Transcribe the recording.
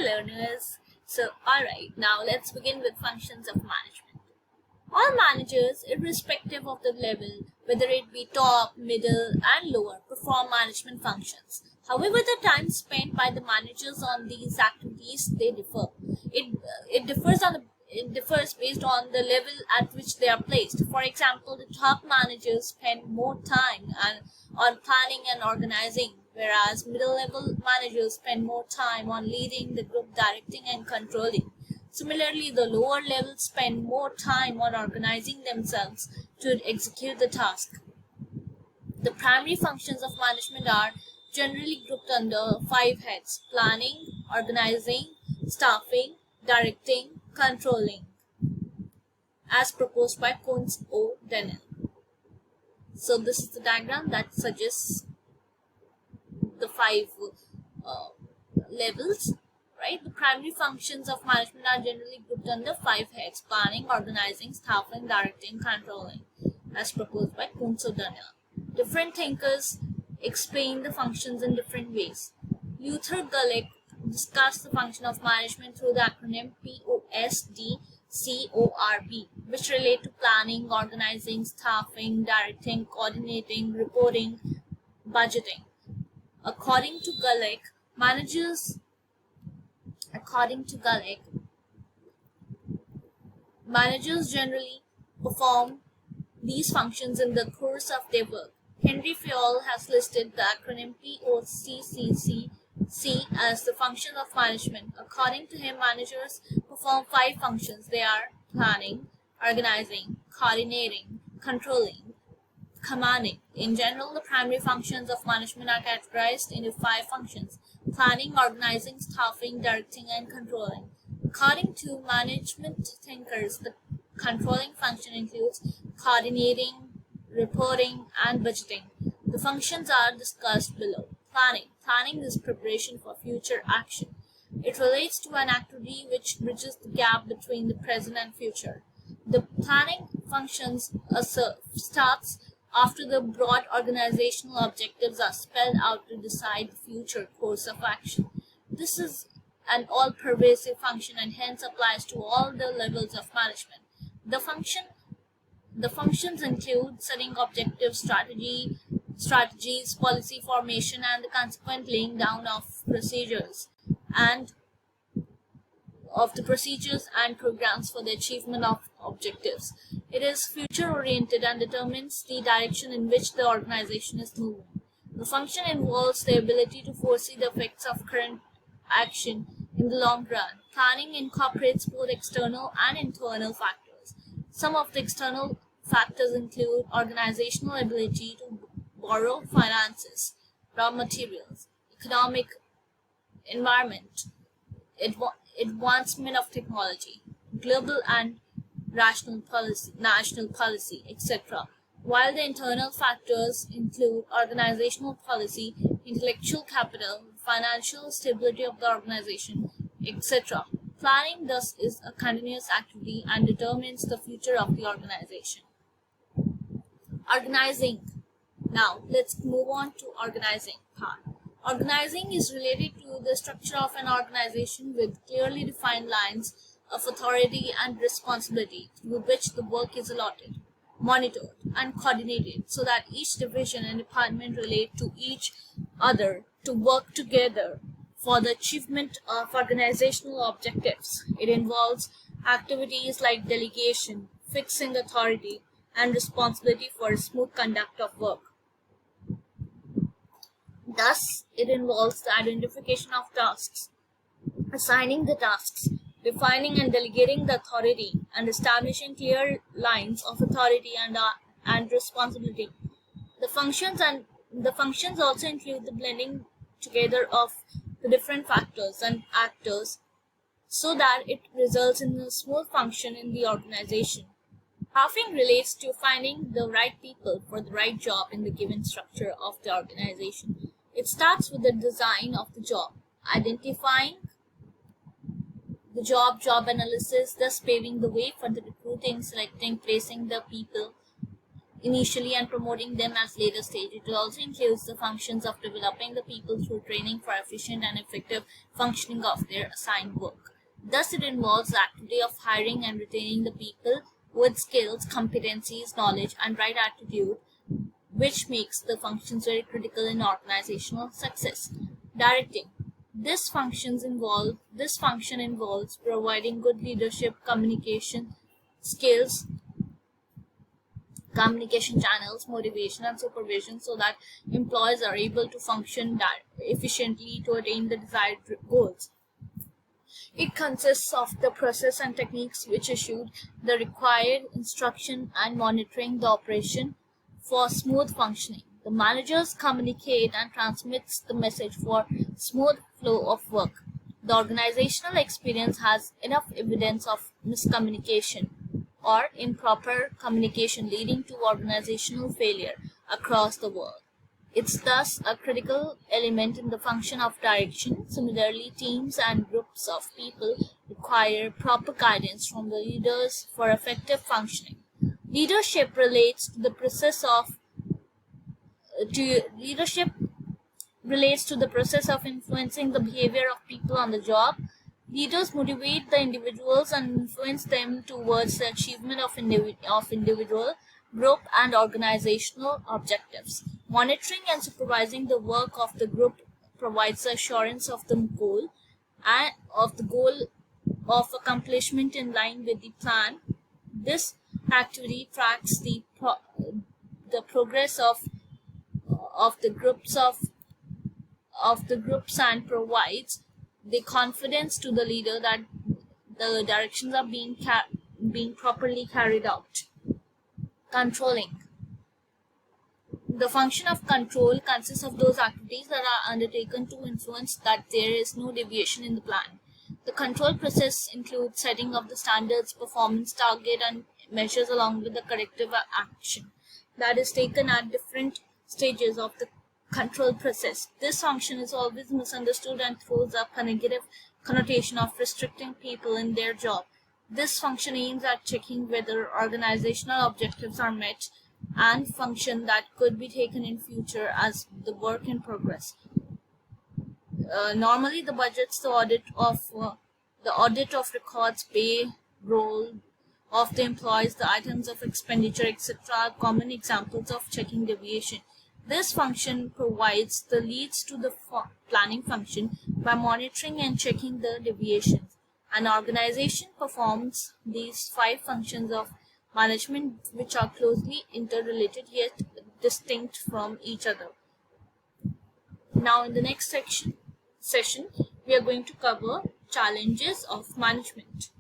learners. Alright, now let's begin with functions of management. All managers, irrespective of the level, whether it be top, middle, and lower, perform management functions. However, the time spent by the managers on these activities, they differ. It differs based on the level at which they are placed. For example, the top managers spend more time on planning and organizing, whereas middle-level managers spend more time on leading the group, directing and controlling. Similarly, the lower levels spend more time on organizing themselves to execute the task. The primary functions of management are generally grouped under 5 heads: planning, organizing, staffing, directing, controlling, as proposed by Functions of Management. So this is the diagram that suggests the 5 levels. Right? The primary functions of management are generally grouped under 5 heads: planning, organizing, staffing, directing, controlling, as proposed by Functions of Management. Different thinkers explain the functions in different ways. Luther Gulick discussed the function of management through the acronym POSDCORB, which relate to planning, organizing, staffing, directing, coordinating, reporting, budgeting. According to Gulick, managers generally perform these functions in the course of their work. Henry Fayol has listed the acronym POCCC as the function of management. According to him, managers perform 5 functions. They are planning, organizing, coordinating, controlling, commanding. In general, the primary functions of management are categorized into 5 functions: planning, organizing, staffing, directing, and controlling. According to management thinkers, the controlling function includes coordinating, reporting, and budgeting. The functions are discussed below. Planning. Planning is preparation for future action. It relates to an activity which bridges the gap between the present and future. The planning functions starts after the broad organizational objectives are spelled out to decide the future course of action. This is an all-pervasive function and hence applies to all the levels of management. The functions include setting objectives, strategies, policy formation, and the consequent laying down of procedures and programs for the achievement of objectives. It is future-oriented and determines the direction in which the organization is moving. The function involves the ability to foresee the effects of current action in the long run. Planning incorporates both external and internal factors. Some of the external factors include organizational ability to borrow finances, raw materials, economic environment, advancement of technology, global and national policy, etc. While the internal factors include organizational policy, intellectual capital, financial stability of the organization, etc. Planning thus is a continuous activity and determines the future of the organization. Organizing. Now let's move on to organizing part. Organizing is related to the structure of an organization with clearly defined lines of authority and responsibility through which the work is allotted, monitored, and coordinated so that each division and department relate to each other to work together for the achievement of organizational objectives. It involves activities like delegation, fixing authority, and responsibility for a smooth conduct of work. Thus, it involves the identification of tasks, assigning the tasks, defining and delegating the authority, and establishing clear lines of authority and responsibility. The functions also include the blending together of the different factors and actors so that it results in a smooth function in the organization. Staffing relates to finding the right people for the right job in the given structure of the organization. It starts with the design of the job, identifying the job analysis, thus paving the way for the recruiting, selecting, placing the people initially and promoting them as later stage. It also includes the functions of developing the people through training for efficient and effective functioning of their assigned work. Thus, it involves the activity of hiring and retaining the people with skills, competencies, knowledge, and right attitude, which makes the functions very critical in organizational success. Directing. This function involves providing good leadership, skills, communication channels, motivation, and supervision so that employees are able to function efficiently to attain the desired goals. It consists of the process and techniques which issued the required instruction and monitoring the operation for smooth functioning. The managers communicate and transmits the message for smooth flow of work. The organizational experience has enough evidence of miscommunication or improper communication leading to organizational failure across the world. It's thus a critical element in the function of direction. Similarly, teams and groups of people require proper guidance from the leaders for effective functioning. Leadership relates to the process of influencing the behavior of people on the job. Leaders motivate the individuals and influence them towards the achievement of individual, group, and organizational objectives. Monitoring and supervising the work of the group provides the assurance of the goal of accomplishment in line with the plan. This activity tracks the progress of the groups and provides the confidence to the leader that the directions are being properly carried out. Controlling. The function of control consists of those activities that are undertaken to influence that there is no deviation in the plan. The control process includes setting of the standards, performance target, and measures along with the corrective action that is taken at different stages of the control process. This function is always misunderstood and throws up a negative connotation of restricting people in their job. This function aims at checking whether organizational objectives are met and function that could be taken in future as the work in progress. Normally, the budgets, the audit of records, pay, role of the employees, the items of expenditure, etc., are common examples of checking deviation. This function provides the leads to the planning function by monitoring and checking the deviations. An organization performs these 5 functions of management, which are closely interrelated yet distinct from each other. Now, in the next session, we are going to cover challenges of management.